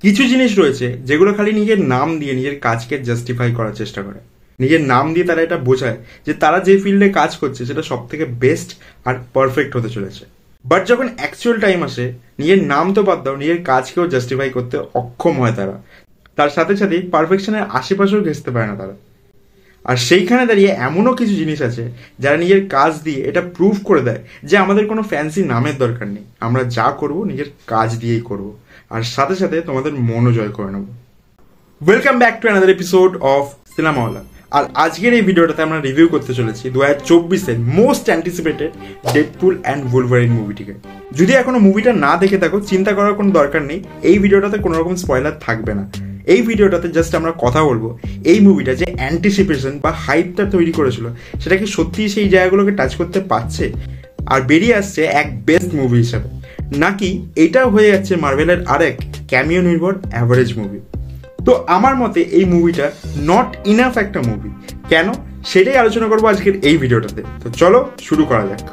কিছু জিনিস রয়েছে যেগুলো খালি নিজের নাম দিয়ে নিজের কাজকে জাস্টিফাই করার চেষ্টা করে। নিজের নাম দিয়ে তারা এটা বোঝায় যে তারা যে ফিল্ডে কাজ করছে সেটা সব থেকে বেস্ট আর পারফেক্ট হতে চলেছে। বাট যখন অ্যাকচুয়াল টাইম আসে, নিজের নাম তো বাদ দাও, নিজের কাজকেও জাস্টিফাই করতে অক্ষম হয় তারা। তার সাথে সাথে পারফেকশনের আশেপাশেও ঘেঁচতে পারে না তারা। আর সেইখানে দাঁড়িয়ে এমনও কিছু জিনিস আছে যারা নিজের কাজ দিয়ে এটা প্রুভ করে দেয় যে আমাদের কোনো ফ্যান্সি নামের দরকার নেই, আমরা যা করব নিজের কাজ দিয়েই করব, আর সাথে সাথে তোমাদের মনও জয় করে নেব। Welcome back to another episode of Cinemawala. আর আজকের এই ভিডিওটাতে আমরা রিভিউ করতে চলেছি 2024-এর most anticipated Deadpool and Wolverine মুভিটিকে। যদি এখনো মুভিটা না দেখে থাকো, চিন্তা করার কোনো দরকার নেই, এই ভিডিওটাতে কোনো রকম স্পয়লার থাকবে না। এই ভিডিওটাতে জাস্ট আমরা কথা বলবো এই মুভিটা যে অ্যান্টিসিপেশন বা হাইপটা তৈরি করেছিল সেটা কি সত্যি সেই জায়গাগুলোকে টাচ করতে পারছে আর বেরিয়ে আসছে এক বেস্ট মুভি হিসাবে, নাকি এটা হয়ে যাচ্ছে মার্ভেলের আরেক ক্যামিও নির্ভর অ্যাভারেজ মুভি। তো আমার মতে এই মুভিটা নট ইনাফ একটা মুভি। কেন, সেটাই আলোচনা করবো আজকের এই ভিডিওটাতে। তো চলো শুরু করা যাক।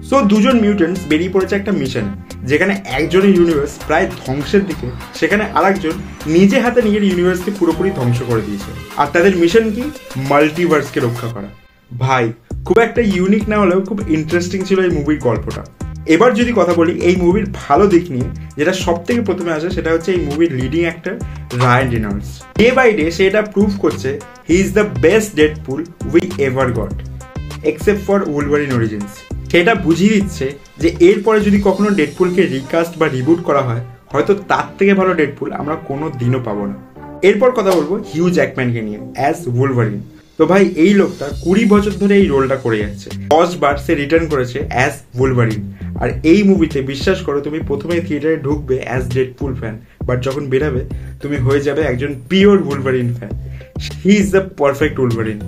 সো দুজন মিউটেন্টস বেরিয়ে পড়েছে একটা মিশনে, যেখানে একজনের ইউনিভার্স প্রায় ধ্বংসের দিকে, সেখানে আরেকজন নিজে হাতে নিজের ইউনিভার্সকে পুরোপুরি ধ্বংস করে দিয়েছে। আর তাদের মিশন কি? মাল্টিভার্সকে রক্ষা করা। ভাই, খুব একটা ইউনিক না হলেও খুব ইন্টারেস্টিং ছিল এই মুভির গল্পটা। এবার যদি কথা বলি এই মুভির ভালো দিক নিয়ে, যেটা সব থেকে প্রথমে আসে সেটা হচ্ছে এই মুভির leading actor Ryan Reynolds. Day by day সে এটা প্রুভ করছে he is the best Deadpool we ever got except for Wolverine Origins. সেটা বুঝিয়ে দিচ্ছে যে এরপরে যদি কখনো ডেডপুলকে রিকাস্ট বা রিবুট করা হয়, হয়তো তার থেকে ভালো ডেডপুল আমরা কোনো দিনও পাবো না। এরপর কথা বলবো হিউ জ্যাকম্যানকে নিয়ে অ্যাজ উলভারিন। তো ভাই, এই লোকটা 20 বছর ধরে এই রোলটা করে যাচ্ছে। 10 বার সে রিটার্ন করেছে অ্যাজ উলভারিন। আর এই মুভিতে বিশ্বাস করো, তুমি প্রথমে থিয়েটারে ঢুকবে অ্যাজ ডেডপুল ফ্যান, বাট যখন বেরাবে তুমি হয়ে যাবে একজন pure Wolverine fan. He is the perfect Wolverine.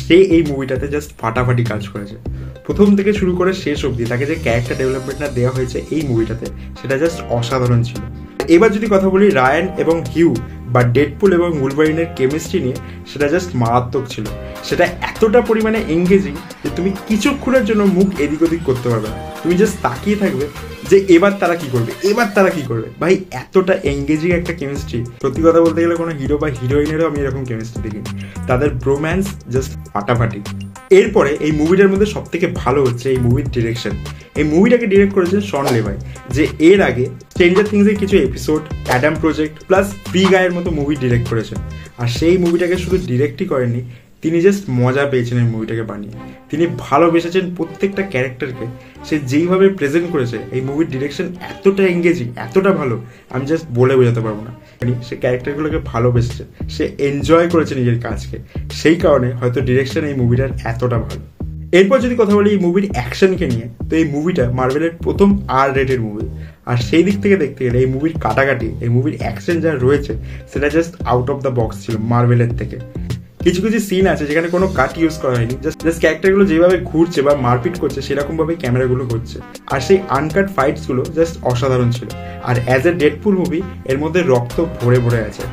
সে এই মুভিটাতে জাস্ট ফাটাফাটি কাজ করেছে। প্রথম থেকে শুরু করে শেষ অবধি তাকে যে ক্যারেক্টার ডেভেলপমেন্টটা দেওয়া হয়েছে এই মুভিটাতে, সেটা জাস্ট অসাধারণ ছিল। এবার যদি কথা বলি রায়ান এবং হিউ বা ডেডপুল এবং উলভারিনের কেমিস্ট্রি নিয়ে, সেটা জাস্ট মারাত্মক ছিল। সেটা এতটা পরিমাণে এঙ্গেজিং যে তুমি কিছুক্ষণের জন্য মুখ এদিক ওদিক করতে পারবে না, তুমি জাস্ট তাকিয়ে থাকবে যে এবার তারা কি করবে, এবার তারা কি করবে। ভাই, এতটা এঙ্গেজিং একটা কেমিস্ট্রি। সত্যি কথা বলতে গেলে কোনো হিরো বা হিরোইনেরও আমি এরকম কেমিস্ট্রি দেখিনি। তাদের ব্রোম্যান্স জাস্ট ফাটাফাটি। এরপরে এই মুভিটার মধ্যে সব থেকে ভালো হচ্ছে এই মুভির ডিরেকশন। এই মুভিটাকে ডিরেক্ট করেছেন শন লেভাই, যে এর আগে স্ট্রেঞ্জার থিংসের কিছু episode, Adam project plus free গায়ের মতো মুভি ডিরেক্ট করেছেন। আর সেই মুভিটাকে শুধু ডিরেক্টই করেননি, তিনি জাস্ট মজা পেয়েছেন এই মুভিটাকে বানিয়ে। তিনি ভালোবেসেছেন প্রত্যেকটা ক্যারেক্টারকে। সে যেইভাবে প্রেজেন্ট করেছে, এই মুভির ডিরেকশন এতটা এঙ্গেজিং, এতটা ভালো, আমি জাস্ট বলে বোঝাতে পারবো না। সে ক্যারেক্টারগুলোকে ভালোবেসেছে, সে এনজয় করেছে নিজের কাজকে, সেই কারণে হয়তো ডিরেকশন এই মুভিটার এতটা ভালো। এরপর যদি কথা বলি এই মুভির অ্যাকশনকে নিয়ে, তো এই মুভিটা মার্ভেলের প্রথম R-রেটেড মুভি। আর সেই দিক থেকে দেখতে গেলে এই মুভির কাটাকাটি, এই মুভির অ্যাকশন যা রয়েছে সেটা just out of the box ছিল মার্ভেলের থেকে। কিছু কিছু সিন আছে যেখানে কোনো কাট ইউজ করা হয়নি, জাস্ট ক্যারেক্টারগুলো যেভাবে ঘুরছে বা মারপিট করছে সেরকমভাবে ক্যামেরাগুলো ঘুরছে। আর সেই আনকাট ফাইটসগুলো জাস্ট অসাধারণ ছিল। আর অ্যাজ এ ডেডপুল মুভি এর মধ্যে রক্ত ভরে ভরে আছে।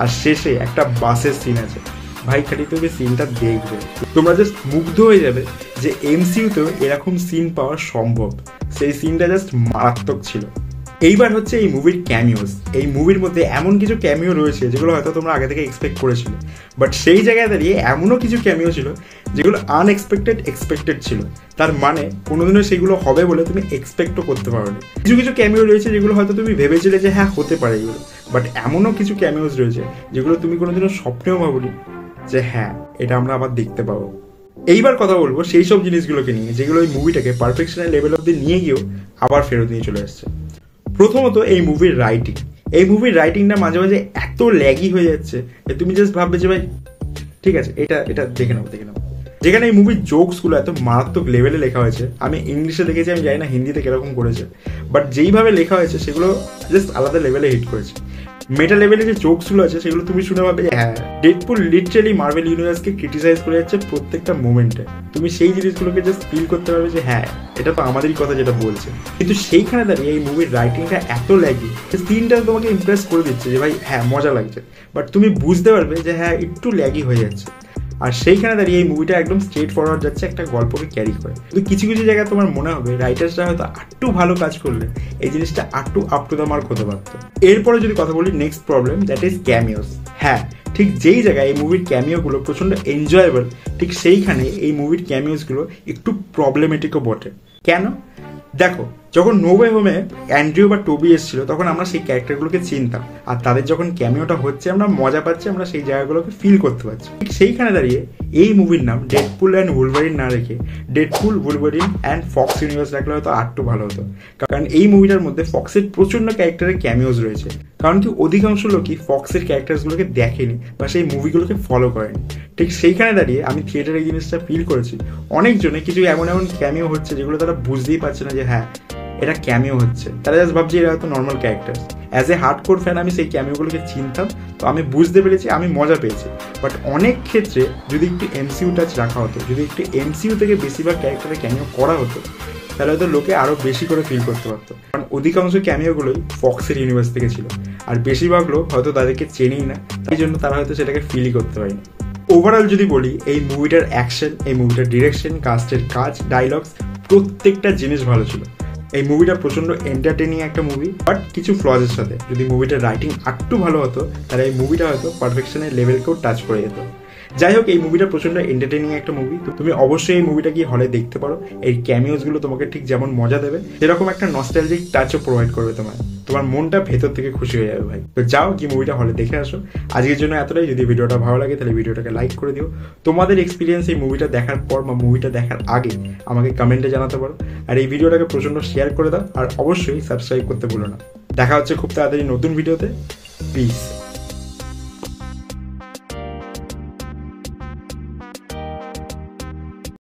আর শেষে একটা বাসের সিন আছে, ভাই খালি তুমি সিনটা দেখবে, তোমরা জাস্ট মুগ্ধ হয়ে যাবে যে MCU-তেও এরকম সিন পাওয়া সম্ভব। সেই সিনটা জাস্ট মারাত্মক ছিল। এইবার হচ্ছে এই মুভির ক্যামিওস। এই মুভির মধ্যে এমন কিছু ক্যামিও রয়েছে যেগুলো হয়তো তোমরা আগে থেকে এক্সপেক্ট করেছিলে, বাট সেই জায়গায় দাঁড়িয়ে এমনও কিছু ক্যামিও ছিল যেগুলো এক্সপেক্টেড ছিল। তার মানে কোনোদিনও সেগুলো হবে বলে তুমি এক্সপেক্টও করতে পারো নি। কিছু কিছু ক্যামিও রয়েছে যেগুলো হয়তো তুমি ভেবেছিলে যে হ্যাঁ হতে পারে এগুলো, বাট এমনও কিছু ক্যামিওস রয়েছে যেগুলো তুমি কোনোদিনও স্বপ্নেও ভাবোনি যে হ্যাঁ এটা আমরা আবার দেখতে পাবো। এইবার কথা বলবো সেই সব জিনিসগুলোকে নিয়ে যেগুলো এই মুভিটাকে পারফেকশনের লেভেল অব্দি নিয়ে গিয়েও আবার ফেরত নিয়ে চলে আসছে। প্রথমত এই মুভির রাইটিং। এই মুভির রাইটিংটা মাঝে মাঝে এত ল্যাগি হয়ে যাচ্ছে যে তুমি জাস্ট ভাববে যে ভাই ঠিক আছে, এটা দেখে নাও। যেখানে এই মুভির জোকসগুলো এত মারাত্মক লেভেলে লেখা হয়েছে, আমি ইংলিশে দেখেছি, আমি জানি না হিন্দিতে কিরকম করেছে, বাট যেইভাবে লেখা হয়েছে সেগুলো জাস্ট আলাদা লেভেলে হিট করেছে। মেটা লেভেলে যে জোকসগুলো আছে সেগুলো তুমি শুনে ভাবে যে হ্যাঁ, ডেডপুল লিটারালি মার্ভেল ইউনিভার্সকে ক্রিটিসাইজ করে যাচ্ছে প্রত্যেকটা মোমেন্টে। তুমি সেই জিনিসগুলোকে জাস্ট ফিল করতে পারবে যে হ্যাঁ এটা তো আমাদেরই কথা যেটা বলছে। কিন্তু সেইখানে দাঁড়িয়ে এই মুভির রাইটিংটা এত ল্যাগি, সিনটা তোমাকে ইমপ্রেস করে দিচ্ছে যে ভাই হ্যাঁ মজা লাগছে, বাট তুমি বুঝতে পারবে যে হ্যাঁ একটু ল্যাগি হয়ে যাচ্ছে। আর সেইখানে দাঁড়িয়ে এই মুভিটা একদম স্ট্রেট ফরওয়ার্ড যাচ্ছে একটা গল্পকে ক্যারি করে। কিন্তু কিছু কিছু জায়গায় তোমার মনে হবে রাইটার্সরা হয়তো আরটু ভালো কাজ করলে এই জিনিসটা আরটু আপ টু দ্য মার্ক হতে পারতো। এরপরে যদি কথা বলি নেক্সট প্রবলেম, দ্যাট ইজ ক্যামিওস। হ্যাঁ, ঠিক যেই জায়গায় এই মুভির ক্যামিওগুলো প্রচণ্ড এনজয়েবল, ঠিক সেইখানে এই মুভির ক্যামিওসগুলো একটু প্রবলেমেটিকও বটে। কেন? দেখো, যখন নো ওয়ে হোমে অ্যান্ড্রিউ বা টোবি এসেছিল তখন আমরা সেই ক্যারেক্টারগুলোকে চিনতাম, আর তাদের যখন ক্যামিওটা হচ্ছে আমরা মজা পাচ্ছি, আমরা সেই জায়গাগুলোকে ফিল করতে পারছি। ঠিক সেইখানে দাঁড়িয়ে এই মুভির নাম ডেডপুল অ্যান্ড উলভারিন না রেখে Deadpool, Wolverine and Fox universe রাখলে হয়তো আরটু ভালো হতো। কারণ এই মুভিটার মধ্যে ফক্সের প্রচণ্ড ক্যারেক্টারের ক্যামিওস রয়েছে। কারণ কি অধিকাংশ লোকই ফক্সের ক্যারেক্টারসগুলোকে দেখেনি বা সেই মুভিগুলোকে ফলো করেনি। ঠিক সেইখানে দাঁড়িয়ে আমি থিয়েটারে এই জিনিসটা ফিল করেছি। অনেকজনে কিছু এমন এমন ক্যামিও হচ্ছে যেগুলো তারা বুঝতেই পারছে না যে হ্যাঁ এটা ক্যামিও হচ্ছে, তারা জাস্ট ভাবছে এরা হয়তো normal character. As a hardcore fan আমি সেই ক্যামিওগুলোকে চিনতাম, তো আমি বুঝতে পেরেছি, আমি মজা পেয়েছি। বাট অনেক ক্ষেত্রে যদি একটু এমসিইউ টাচ রাখা হতো, যদি একটু এমসিইউ থেকে বেশিরভাগ ক্যারেক্টারের ক্যামিও করা হতো, তাহলে হয়তো লোকে আরও বেশি করে ফিল করতে পারতো। কারণ অধিকাংশ ক্যামিওগুলোই ফক্সের ইউনিভার্স থেকে ছিল, আর বেশিরভাগ লোক হয়তো তাদেরকে চেনেই না, তাই জন্য তারা হয়তো সেটাকে ফিলই করতে পারেনি। ওভারঅল যদি বলি, এই মুভিটার অ্যাকশন, এই মুভিটার ডিরেকশন, কাস্টের কাজ, ডায়লগস, প্রত্যেকটা জিনিস ভালো ছিল। এই মুভিটা প্রচণ্ড এন্টারটেনিং একটা মুভি, বাট কিছু ফ্লজের সাথে। যদি মুভিটার রাইটিং আরটু ভালো হতো তাহলে এই মুভিটা হয়তো পারফেকশনের লেভেলকেও টাচ করে যেত। যাই হোক, এই মুভিটা প্রচণ্ড এন্টারটেনিং একটা মুভি, তো তুমি অবশ্যই এই মুভিটা গিয়ে হলে দেখতে পারো। এই ক্যামিওসগুলো তোমাকে ঠিক যেমন মজা দেবে, সেরকম একটা নস্টালজিক টাচও প্রোভাইড করবে তোমার মনটা ভেতর থেকে খুশি হয়ে যাবে ভাই। তো যাও কি মুভিটা হলে দেখে আসো। আজকের জন্য এতটাই। যদি ভিডিওটা ভালো লাগে তাহলে ভিডিওটাকে লাইক করে দিও। তোমাদের এক্সপিরিয়েন্স এই মুভিটা দেখার পর বা মুভিটা দেখার আগে আমাকে কমেন্টে জানাতে পারো। আর এই ভিডিওটাকে প্রচণ্ড শেয়ার করে দাও, আর অবশ্যই সাবস্ক্রাইব করতে ভুলো না। দেখা হচ্ছে খুব তাড়াতাড়ি নতুন ভিডিওতে। পিস।